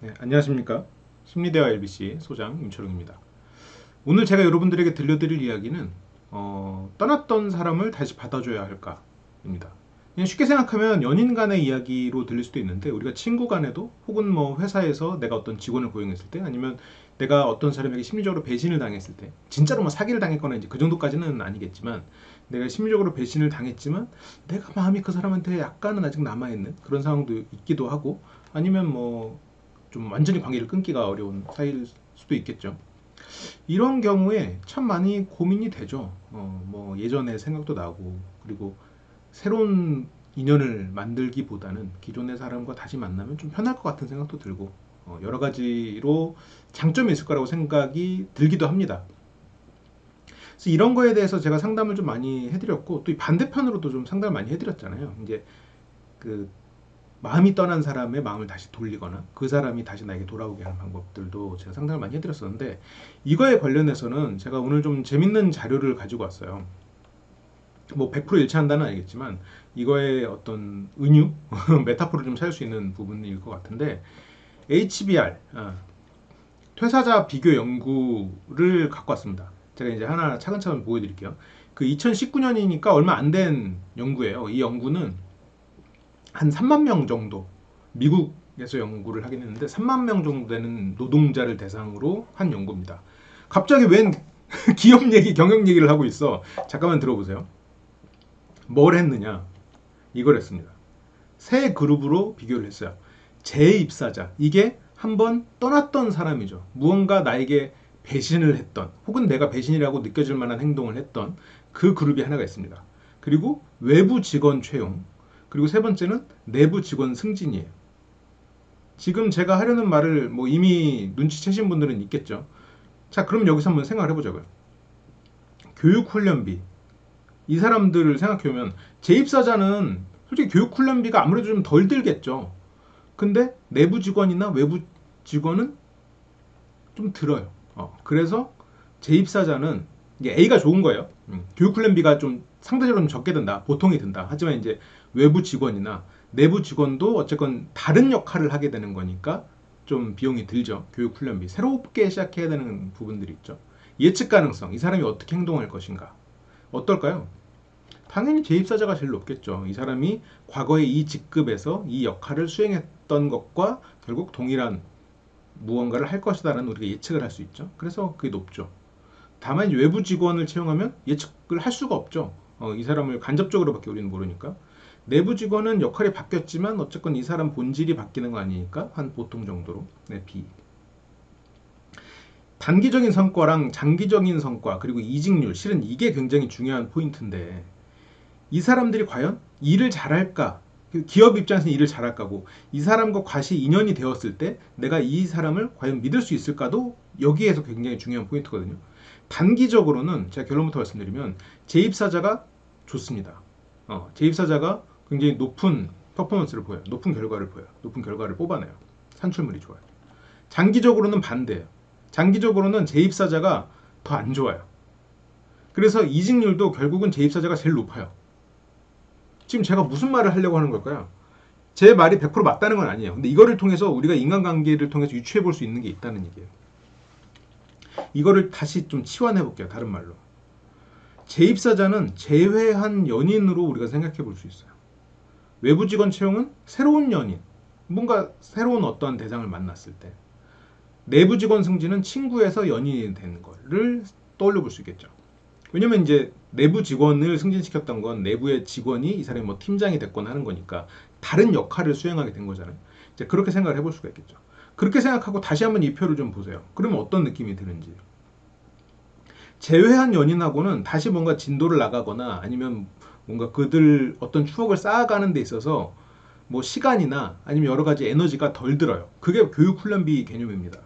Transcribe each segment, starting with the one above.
네, 안녕하십니까. 심리대화 LBC 소장 임철웅입니다. 오늘 제가 여러분들에게 들려드릴 이야기는 떠났던 사람을 다시 받아줘야 할까입니다. 그냥 쉽게 생각하면 연인 간의 이야기로 들릴 수도 있는데, 우리가 친구 간에도, 혹은 뭐 회사에서 내가 어떤 직원을 고용했을 때, 아니면 내가 어떤 사람에게 심리적으로 배신을 당했을 때, 진짜로 뭐 사기를 당했거나 이제 그 정도까지는 아니겠지만, 내가 심리적으로 배신을 당했지만 내가 마음이 그 사람한테 약간은 아직 남아있는 그런 상황도 있기도 하고, 아니면 뭐 좀 완전히 관계를 끊기가 어려운 사이일 수도 있겠죠. 이런 경우에 참 많이 고민이 되죠. 뭐 예전의 생각도 나고, 그리고 새로운 인연을 만들기보다는 기존의 사람과 다시 만나면 좀 편할 것 같은 생각도 들고, 여러 가지로 장점이 있을 거라고 생각이 들기도 합니다. 그래서 이런 거에 대해서 제가 상담을 좀 많이 해드렸고, 또 이 반대편으로도 좀 상담을 많이 해드렸잖아요. 이제 그 마음이 떠난 사람의 마음을 다시 돌리거나 그 사람이 다시 나에게 돌아오게 하는 방법들도 제가 상담을 많이 해드렸었는데, 이거에 관련해서는 제가 오늘 좀 재밌는 자료를 가지고 왔어요. 뭐 100% 일치한다는 아니겠지만 이거의 어떤 은유, 메타포를 좀 찾을 수 있는 부분일 것 같은데, HBR, 퇴사자 비교 연구를 갖고 왔습니다. 제가 이제 하나 차근차근 보여드릴게요. 그 2019년이니까 얼마 안 된 연구예요. 이 연구는 한 3만 명 정도, 미국에서 연구를 하긴 했는데 3만 명 정도 되는 노동자를 대상으로 한 연구입니다. 갑자기 웬 기업 얘기, 경영 얘기를 하고 있어. 잠깐만 들어보세요. 뭘 했느냐? 이걸 했습니다. 세 그룹으로 비교를 했어요. 재입사자, 이게 한번 떠났던 사람이죠. 무언가 나에게 배신을 했던, 혹은 내가 배신이라고 느껴질 만한 행동을 했던 그 그룹이 하나가 있습니다. 그리고 외부 직원 채용, 그리고 세 번째는 내부 직원 승진이에요. 지금 제가 하려는 말을 뭐 이미 눈치채신 분들은 있겠죠. 자, 그럼 여기서 한번 생각을 해보자고요. 교육훈련비, 이 사람들을 생각해보면 재입사자는 솔직히 교육훈련비가 아무래도 좀 덜 들겠죠. 근데 내부 직원이나 외부 직원은 좀 들어요. 그래서 재입사자는 이게 A가 좋은 거예요. 교육훈련비가 좀 상대적으로 좀 적게 든다, 보통이 든다. 하지만 이제 외부 직원이나 내부 직원도 어쨌건 다른 역할을 하게 되는 거니까 좀 비용이 들죠. 교육훈련비, 새롭게 시작해야 되는 부분들이 있죠. 예측 가능성, 이 사람이 어떻게 행동할 것인가, 어떨까요? 당연히 재입사자가 제일 높겠죠. 이 사람이 과거에 이 직급에서 이 역할을 수행했던 것과 결국 동일한 무언가를 할 것이다라는 우리가 예측을 할 수 있죠. 그래서 그게 높죠. 다만 외부 직원을 채용하면 예측을 할 수가 없죠. 이 사람을 간접적으로밖에 우리는 모르니까. 내부 직원은 역할이 바뀌었지만 어쨌건 이 사람 본질이 바뀌는 거 아니니까 한 보통 정도로. 네, B. 단기적인 성과랑 장기적인 성과, 그리고 이직률, 실은 이게 굉장히 중요한 포인트인데, 이 사람들이 과연 일을 잘할까? 기업 입장에서는 일을 잘할까고, 이 사람과 과시 인연이 되었을 때 내가 이 사람을 과연 믿을 수 있을까도 여기에서 굉장히 중요한 포인트거든요. 단기적으로는 제가 결론부터 말씀드리면 재입사자가 좋습니다. 재입사자가 굉장히 높은 퍼포먼스를 보여요. 높은 결과를 보여요. 높은 결과를 뽑아내요. 산출물이 좋아요. 장기적으로는 반대예요. 장기적으로는 재입사자가 더 안 좋아요. 그래서 이직률도 결국은 재입사자가 제일 높아요. 지금 제가 무슨 말을 하려고 하는 걸까요? 제 말이 100% 맞다는 건 아니에요. 근데 이거를 통해서 우리가 인간관계를 통해서 유추해 볼 수 있는 게 있다는 얘기예요. 이거를 다시 좀 치환해 볼게요. 다른 말로. 재입사자는 재회한 연인으로 우리가 생각해 볼 수 있어요. 외부 직원 채용은 새로운 연인, 뭔가 새로운 어떠한 대상을 만났을 때. 내부 직원 승진은 친구에서 연인이 되는 거를 떠올려 볼 수 있겠죠. 왜냐면 이제 내부 직원을 승진시켰던 건 내부의 직원이 이 사람이 뭐 팀장이 됐거나 하는 거니까 다른 역할을 수행하게 된 거잖아요. 이제 그렇게 생각을 해볼 수가 있겠죠. 그렇게 생각하고 다시 한번 이 표를 좀 보세요. 그러면 어떤 느낌이 드는지. 재회한 연인하고는 다시 뭔가 진도를 나가거나 아니면 뭔가 그들 어떤 추억을 쌓아가는 데 있어서 뭐 시간이나 아니면 여러 가지 에너지가 덜 들어요. 그게 교육훈련비 개념입니다.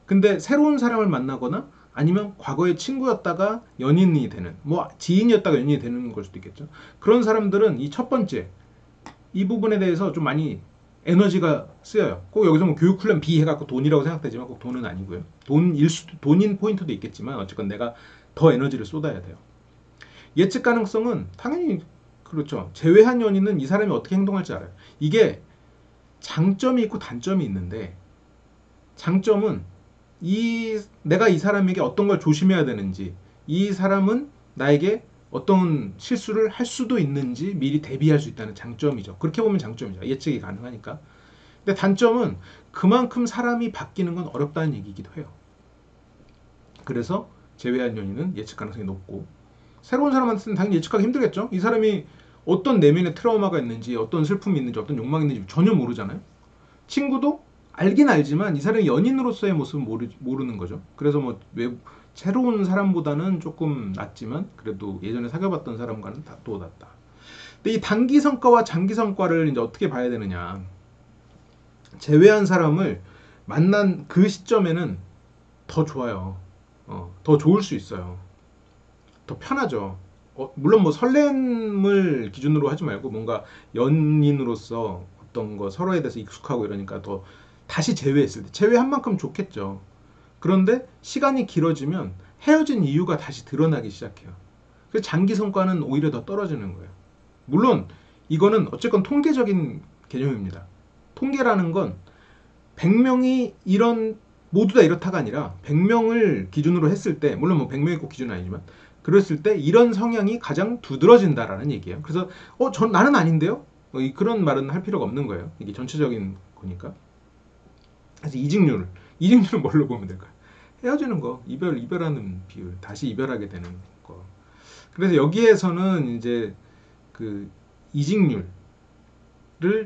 근데 새로운 사람을 만나거나 아니면 과거의 친구였다가 연인이 되는, 뭐 지인이었다가 연인이 되는 걸 수도 있겠죠. 그런 사람들은 이 첫 번째, 이 부분에 대해서 좀 많이 에너지가 쓰여요. 꼭 여기서 뭐 교육훈련 비 해갖고 돈이라고 생각되지만 꼭 돈은 아니고요. 돈인 포인트도 있겠지만 어쨌건 내가 더 에너지를 쏟아야 돼요. 예측 가능성은 당연히 그렇죠. 제외한 연인은 이 사람이 어떻게 행동할지 알아요. 이게 장점이 있고 단점이 있는데, 장점은 내가 이 사람에게 어떤 걸 조심해야 되는지, 이 사람은 나에게 어떤 실수를 할 수도 있는지 미리 대비할 수 있다는 장점이죠. 그렇게 보면 장점이죠. 예측이 가능하니까. 근데 단점은 그만큼 사람이 바뀌는 건 어렵다는 얘기이기도 해요. 그래서 재회한 연인은 예측 가능성이 높고, 새로운 사람한테는 당연히 예측하기 힘들겠죠. 이 사람이 어떤 내면의 트라우마가 있는지, 어떤 슬픔이 있는지, 어떤 욕망이 있는지 전혀 모르잖아요. 친구도 알긴 알지만 이 사람이 연인으로서의 모습은 모르는 거죠. 그래서 뭐 새로운 사람보다는 조금 낫지만 그래도 예전에 사귀어봤던 사람과는 또 낫다. 근데 이 단기 성과와 장기 성과를 이제 어떻게 봐야 되느냐. 제외한 사람을 만난 그 시점에는 더 좋아요. 더 좋을 수 있어요. 더 편하죠. 물론 뭐 설렘을 기준으로 하지 말고 뭔가 연인으로서 어떤 거 서로에 대해서 익숙하고 이러니까 더 다시 재회했을 때 재회한 만큼 좋겠죠. 그런데 시간이 길어지면 헤어진 이유가 다시 드러나기 시작해요. 그래서 장기 성과는 오히려 더 떨어지는 거예요. 물론 이거는 어쨌건 통계적인 개념입니다. 통계라는 건 100명이 모두 다 이렇다가 아니라 100명을 기준으로 했을 때, 물론 뭐 100명이 꼭 기준은 아니지만 그랬을 때 이런 성향이 가장 두드러진다라는 얘기예요. 그래서 나는 아닌데요? 그런 말은 할 필요가 없는 거예요. 이게 전체적인 거니까. 그래서 이직률을 뭘로 보면 될까요? 헤어지는 거, 이별하는 비율, 다시 이별하게 되는 거. 그래서 여기에서는 이제 그 이직률을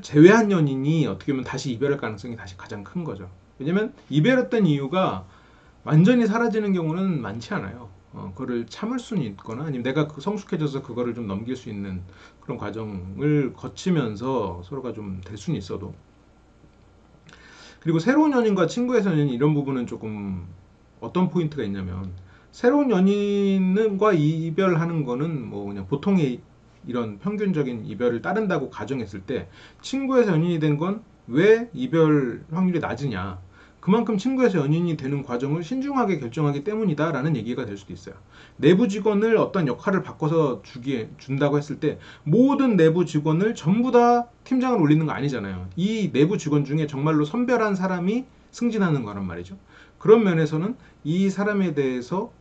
제외한 연인이 어떻게 보면 다시 이별할 가능성이 다시 가장 큰 거죠. 왜냐면 이별했던 이유가 완전히 사라지는 경우는 많지 않아요. 그거를 참을 수는 있거나 아니면 내가 성숙해져서 그거를 좀 넘길 수 있는 그런 과정을 거치면서 서로가 좀 될 수는 있어도, 그리고 새로운 연인과 친구의 연인 이런 부분은 조금 어떤 포인트가 있냐면, 새로운 연인과 이별하는 거는 뭐 그냥 보통의 이런 평균적인 이별을 따른다고 가정했을 때, 친구에서 연인이 된 건 왜 이별 확률이 낮으냐, 그만큼 친구에서 연인이 되는 과정을 신중하게 결정하기 때문이다라는 얘기가 될 수도 있어요. 내부 직원을 어떤 역할을 바꿔서 준다고 했을 때 모든 내부 직원을 전부 다 팀장을 올리는 거 아니잖아요. 이 내부 직원 중에 정말로 선별한 사람이 승진하는 거란 말이죠. 그런 면에서는 이 사람에 대해서,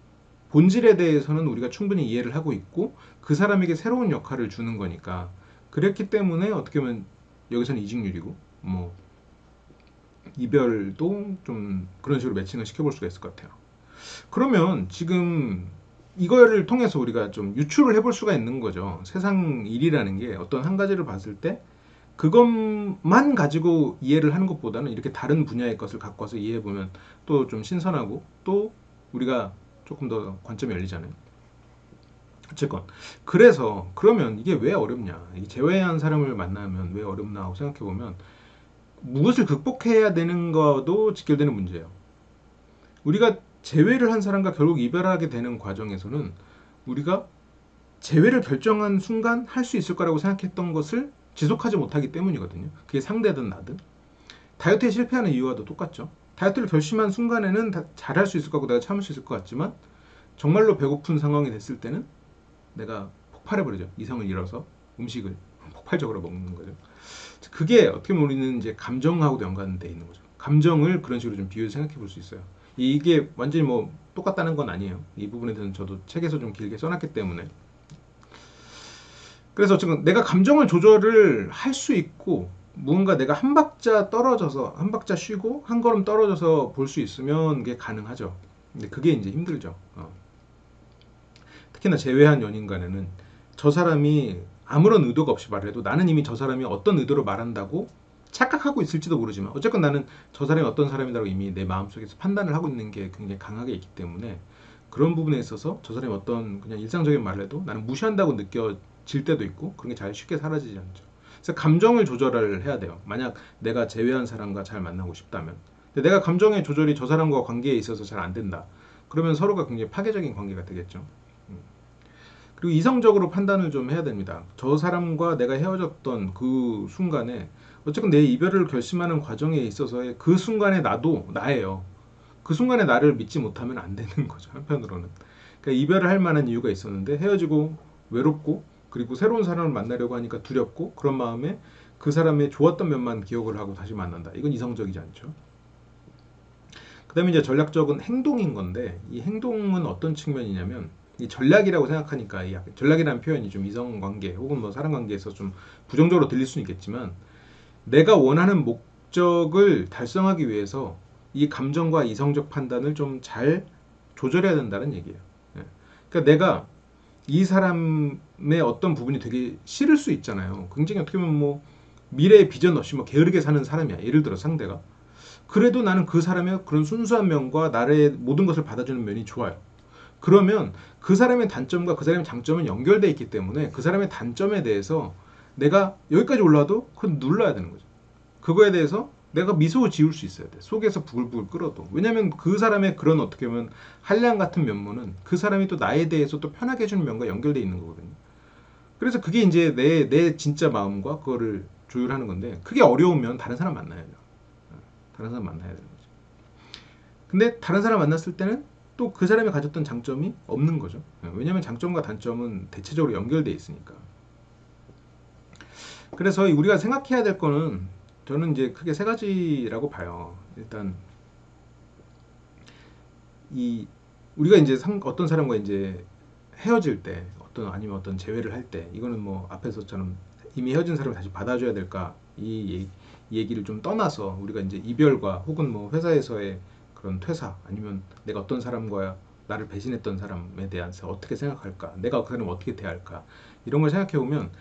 본질에 대해서는 우리가 충분히 이해를 하고 있고 그 사람에게 새로운 역할을 주는 거니까, 그랬기 때문에 어떻게 보면 여기서는 이직률이고, 뭐 이별도 좀 그런 식으로 매칭을 시켜볼 수가 있을 것 같아요. 그러면 지금 이거를 통해서 우리가 좀 유추를 해볼 수가 있는 거죠. 세상 일이라는 게 어떤 한 가지를 봤을 때 그것만 가지고 이해를 하는 것보다는 이렇게 다른 분야의 것을 갖고 와서 이해해보면 또 좀 신선하고 또 우리가 조금 더 관점이 열리잖아요. 어쨌건 그래서 그러면 이게 왜 어렵냐, 이 제외한 사람을 만나면 왜 어렵나 하고 생각해보면 무엇을 극복해야 되는 것도 직결되는 문제예요. 우리가 재회를 한 사람과 결국 이별하게 되는 과정에서는 우리가 재회를 결정한 순간 할 수 있을 거라고 생각했던 것을 지속하지 못하기 때문이거든요. 그게 상대든 나든. 다이어트에 실패하는 이유와도 똑같죠. 다이어트를 결심한 순간에는 잘할 수 있을 거고 내가 참을 수 있을 것 같지만 정말로 배고픈 상황이 됐을 때는 내가 폭발해버리죠. 이성을 잃어서 음식을 폭발적으로 먹는 거죠. 그게 어떻게 보면 우리는 이제 감정하고도 연관되어 있는 거죠. 감정을 그런 식으로 좀 비유해서 생각해 볼 수 있어요. 이게 완전히 뭐 똑같다는 건 아니에요. 이 부분에 대해서는 저도 책에서 좀 길게 써놨기 때문에. 그래서 지금 내가 감정을 조절을 할 수 있고, 무언가 내가 한 박자 떨어져서, 한 박자 쉬고 한 걸음 떨어져서 볼 수 있으면 그게 가능하죠. 근데 그게 이제 힘들죠. 특히나 재회한 연인 간에는 저 사람이 아무런 의도가 없이 말해도 나는 이미 저 사람이 어떤 의도로 말한다고 착각하고 있을지도 모르지만 어쨌건 나는 저 사람이 어떤 사람이라고 이미 내 마음속에서 판단을 하고 있는 게 굉장히 강하게 있기 때문에, 그런 부분에 있어서 저 사람이 어떤 그냥 일상적인 말을 해도 나는 무시한다고 느껴질 때도 있고 그런 게 잘 쉽게 사라지지 않죠. 그래서 감정을 조절을 해야 돼요. 만약 내가 제외한 사람과 잘 만나고 싶다면. 근데 내가 감정의 조절이 저 사람과 관계에 있어서 잘 안 된다. 그러면 서로가 굉장히 파괴적인 관계가 되겠죠. 그리고 이성적으로 판단을 좀 해야 됩니다. 저 사람과 내가 헤어졌던 그 순간에 어쨌든 내 이별을 결심하는 과정에 있어서의 그 순간에 나도 나예요. 그 순간에 나를 믿지 못하면 안 되는 거죠. 한편으로는. 그러니까 이별을 할 만한 이유가 있었는데 헤어지고 외롭고 그리고 새로운 사람을 만나려고 하니까 두렵고 그런 마음에 그 사람의 좋았던 면만 기억을 하고 다시 만난다. 이건 이성적이지 않죠. 그 다음에 이제 전략적인 행동인 건데, 이 행동은 어떤 측면이냐면, 이 전략이라고 생각하니까, 이 전략이라는 표현이 좀 이성관계 혹은 뭐 사람관계에서 좀 부정적으로 들릴 수는 있겠지만, 내가 원하는 목적을 달성하기 위해서 이 감정과 이성적 판단을 좀 잘 조절해야 된다는 얘기예요. 예. 그러니까 내가 이 사람의 어떤 부분이 되게 싫을 수 있잖아요. 굉장히 어떻게 보면 뭐 미래의 비전 없이 뭐 게으르게 사는 사람이야. 예를 들어 상대가. 그래도 나는 그 사람의 그런 순수한 면과 나의 모든 것을 받아주는 면이 좋아요. 그러면 그 사람의 단점과 그 사람의 장점은 연결되어 있기 때문에 그 사람의 단점에 대해서 내가 여기까지 올라도 그건 눌러야 되는 거죠. 그거에 대해서 내가 미소 지을 수 있어야 돼. 속에서 부글부글 끓어도. 왜냐면 그 사람의 그런 어떻게 보면 한량 같은 면모는 그 사람이 또 나에 대해서 또 편하게 해주는 면과 연결되어 있는 거거든요. 그래서 그게 이제 내 진짜 마음과 그거를 조율하는 건데, 그게 어려우면 다른 사람 만나야죠. 다른 사람 만나야 되는 거죠. 근데 다른 사람 만났을 때는 또 그 사람이 가졌던 장점이 없는 거죠. 왜냐면 장점과 단점은 대체적으로 연결되어 있으니까. 그래서 우리가 생각해야 될 거는 저는 이제 크게 세 가지라고 봐요. 일단 이 우리가 이제 어떤 사람과 이제 헤어질 때 어떤 아니면 어떤 재회를 할 때 이거는 뭐 앞에서처럼 이미 헤어진 사람을 다시 받아줘야 될까 이 얘기를 좀 떠나서 우리가 이제 이별과 혹은 뭐 회사에서의 그런 퇴사 아니면 내가 어떤 사람과 나를 배신했던 사람에 대해서 어떻게 생각할까 내가 그 사람을 어떻게 대할까 이런 걸 생각해 보면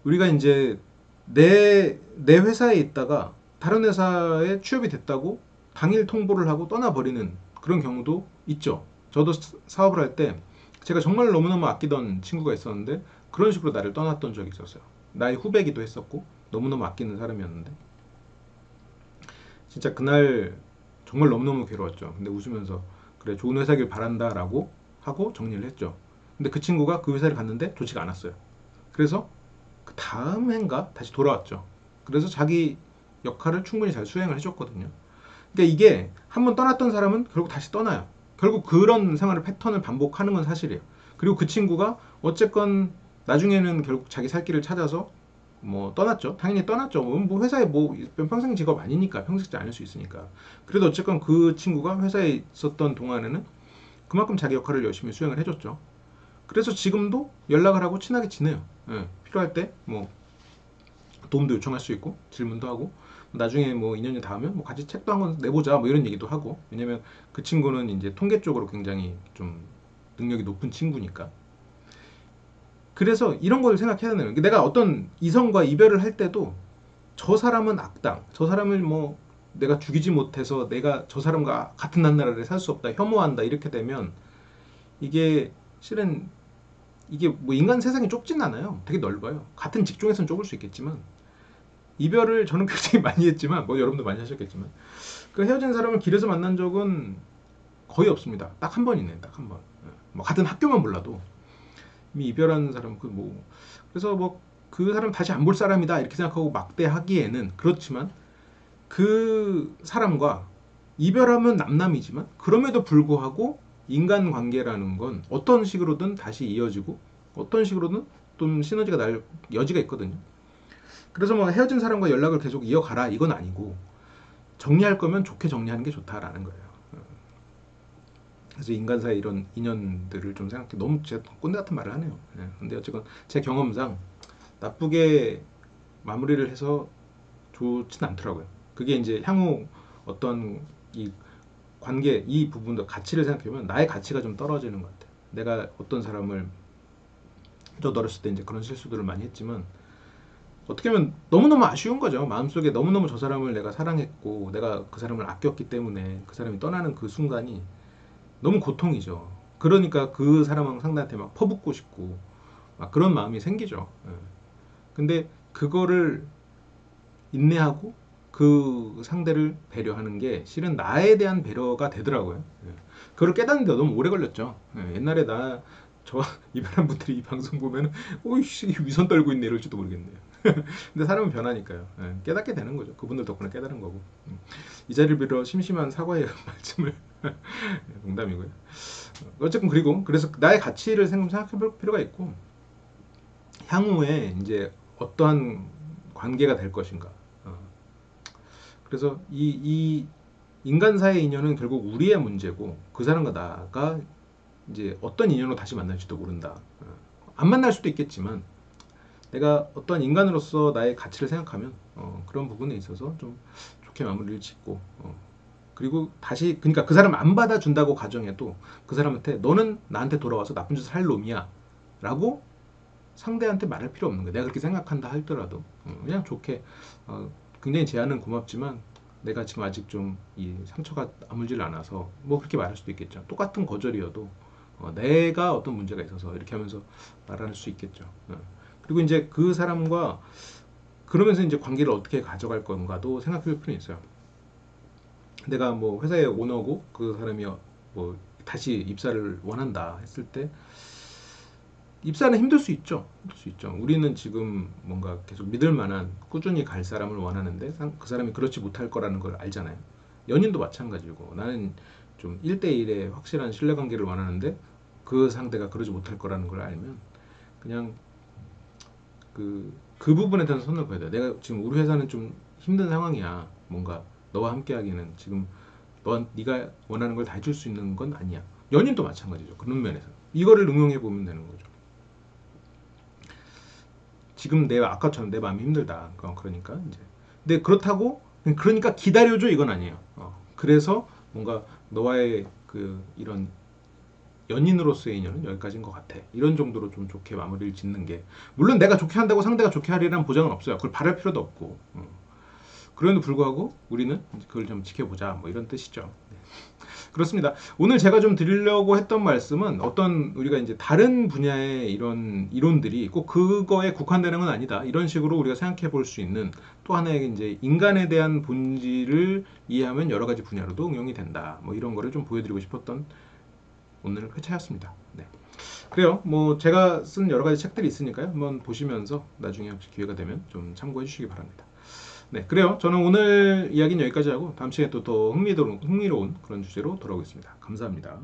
우리가 이제 내 회사에 있다가 다른 회사에 취업이 됐다고 당일 통보를 하고 떠나버리는 그런 경우도 있죠. 저도 사업을 할 때 제가 정말 너무너무 아끼던 친구가 있었는데 그런 식으로 나를 떠났던 적이 있었어요. 나의 후배기도 했었고 너무너무 아끼는 사람이었는데 진짜 그날 정말 너무너무 괴로웠죠. 근데 웃으면서 그래 좋은 회사길 바란다라고 하고 정리를 했죠. 근데 그 친구가 그 회사를 갔는데 좋지가 않았어요. 그래서 그 다음 해인가 다시 돌아왔죠. 그래서 자기 역할을 충분히 잘 수행을 해줬거든요. 그러니까 이게 한번 떠났던 사람은 결국 다시 떠나요. 결국 그런 생활을 패턴을 반복하는 건 사실이에요. 그리고 그 친구가 어쨌건 나중에는 결국 자기 살 길을 찾아서 뭐 떠났죠. 당연히 떠났죠. 뭐 회사에 뭐 평생 직업 아니니까 평생 직장 아닐 수 있으니까. 그래도 어쨌건 그 친구가 회사에 있었던 동안에는 그만큼 자기 역할을 열심히 수행을 해줬죠. 그래서 지금도 연락을 하고 친하게 지내요. 예, 필요할 때 뭐 도움도 요청할 수 있고 질문도 하고 나중에 뭐 2년이 닿으면 뭐 같이 책도 한 권 내보자 뭐 이런 얘기도 하고 왜냐면 그 친구는 이제 통계 쪽으로 굉장히 좀 능력이 높은 친구니까 그래서 이런 걸 생각해야 되는 거예요. 내가 어떤 이성과 이별을 할 때도 저 사람은 악당, 저 사람을 뭐 내가 죽이지 못해서 내가 저 사람과 같은 나라에 살 수 없다, 혐오한다 이렇게 되면 이게 실은 이게 뭐 인간 세상이 좁진 않아요. 되게 넓어요. 같은 직종에서는 좁을 수 있겠지만 이별을 저는 굉장히 많이 했지만 뭐 여러분도 많이 하셨겠지만 그 헤어진 사람을 길에서 만난 적은 거의 없습니다. 딱 한 번 있네, 딱 한 번. 뭐 같은 학교만 몰라도 이미 이별한 사람 그 뭐 그래서 뭐 그 사람 다시 안 볼 사람이다 이렇게 생각하고 막대하기에는 그렇지만 그 사람과 이별하면 남남이지만 그럼에도 불구하고 인간관계라는 건 어떤 식으로든 다시 이어지고 어떤 식으로든 좀 시너지가 날 여지가 있거든요. 그래서 뭐 헤어진 사람과 연락을 계속 이어가라 이건 아니고 정리할 거면 좋게 정리하는 게 좋다라는 거예요. 그래서 인간사의 이런 인연들을 좀 생각해 너무 제가 꼰대 같은 말을 하네요. 근데 어쨌건 제 경험상 나쁘게 마무리를 해서 좋진 않더라고요. 그게 이제 향후 어떤 이 관계 이 부분도 가치를 생각해보면 나의 가치가 좀 떨어지는 것 같아요. 내가 어떤 사람을 저도 어렸을 때 이제 그런 실수들을 많이 했지만 어떻게 보면 너무너무 아쉬운 거죠. 마음속에 너무너무 저 사람을 내가 사랑했고 내가 그 사람을 아꼈기 때문에 그 사람이 떠나는 그 순간이 너무 고통이죠. 그러니까 그 사람 상대한테 막 퍼붓고 싶고 막 그런 마음이 생기죠. 근데 그거를 인내하고 그 상대를 배려하는 게 실은 나에 대한 배려가 되더라고요. 그걸 깨닫는데 너무 오래 걸렸죠. 옛날에 저 이별한 분들이 이 방송 보면은 오이씨 위선 떨고 있네 이럴지도 모르겠네요. 근데 사람은 변하니까요. 깨닫게 되는 거죠. 그분들 덕분에 깨달은 거고. 이 자리를 빌어 심심한 사과의 말씀을 농담이고요. 어쨌든 그리고 그래서 나의 가치를 생각해 볼 필요가 있고 향후에 이제 어떠한 관계가 될 것인가. 그래서 이 인간 사이의 인연은 결국 우리의 문제고 그 사람과 나가 이제 어떤 인연으로 다시 만날지도 모른다. 안 만날 수도 있겠지만 내가 어떤 인간으로서 나의 가치를 생각하면 그런 부분에 있어서 좀 좋게 마무리를 짓고 그리고 다시 그러니까 그 사람 안 받아준다고 가정해도 그 사람한테 너는 나한테 돌아와서 나쁜 짓을 할 놈이야 라고 상대한테 말할 필요 없는 거야. 내가 그렇게 생각한다 할더라도 그냥 좋게 굉장히 제안은 고맙지만 내가 지금 아직 좀 이 상처가 아물질 않아서 뭐 그렇게 말할 수도 있겠죠. 똑같은 거절이어도 내가 어떤 문제가 있어서 이렇게 하면서 말할 수 있겠죠. 그리고 이제 그 사람과 그러면서 이제 관계를 어떻게 가져갈 건가도 생각해 볼 필요는 있어요. 내가 뭐 회사의 오너고 그 사람이 뭐 다시 입사를 원한다 했을 때 입사는 힘들 수 있죠. 힘들 수 있죠. 우리는 지금 뭔가 계속 믿을 만한 꾸준히 갈 사람을 원하는데 그 사람이 그렇지 못할 거라는 걸 알잖아요. 연인도 마찬가지고 나는 좀 1대1의 확실한 신뢰관계를 원하는데 그 상대가 그러지 못할 거라는 걸 알면 그냥 그 부분에 대해서 손을 봐야 돼. 내가 지금 우리 회사는 좀 힘든 상황이야. 뭔가 너와 함께 하기는 지금 네가 원하는 걸 다 해줄 수 있는 건 아니야. 연인도 마찬가지죠. 그런 면에서 이거를 응용해 보면 되는 거죠. 지금 내 아까처럼 내 마음이 힘들다. 그러니까 이제 근데 그렇다고 그러니까 기다려줘 이건 아니에요. 그래서 뭔가 너와의 그 이런 연인으로서의 인연은 여기까지인 것 같아. 이런 정도로 좀 좋게 마무리를 짓는 게 물론 내가 좋게 한다고 상대가 좋게 하리라는 보장은 없어요. 그걸 바랄 필요도 없고 그럼에도 불구하고 우리는 그걸 좀 지켜보자 뭐 이런 뜻이죠. 네. 그렇습니다. 오늘 제가 좀 드리려고 했던 말씀은 어떤 우리가 이제 다른 분야의 이런 이론들이 꼭 그거에 국한되는 건 아니다. 이런 식으로 우리가 생각해 볼 수 있는 또 하나의 이제 인간에 대한 본질을 이해하면 여러 가지 분야로도 응용이 된다. 뭐 이런 거를 좀 보여드리고 싶었던 오늘 회차였습니다. 네. 그래요. 뭐 제가 쓴 여러 가지 책들이 있으니까요. 한번 보시면서 나중에 혹시 기회가 되면 좀 참고해 주시기 바랍니다. 네, 그래요. 저는 오늘 이야기는 여기까지 하고 다음 시간에 또 더 흥미로운 그런 주제로 돌아오겠습니다. 감사합니다.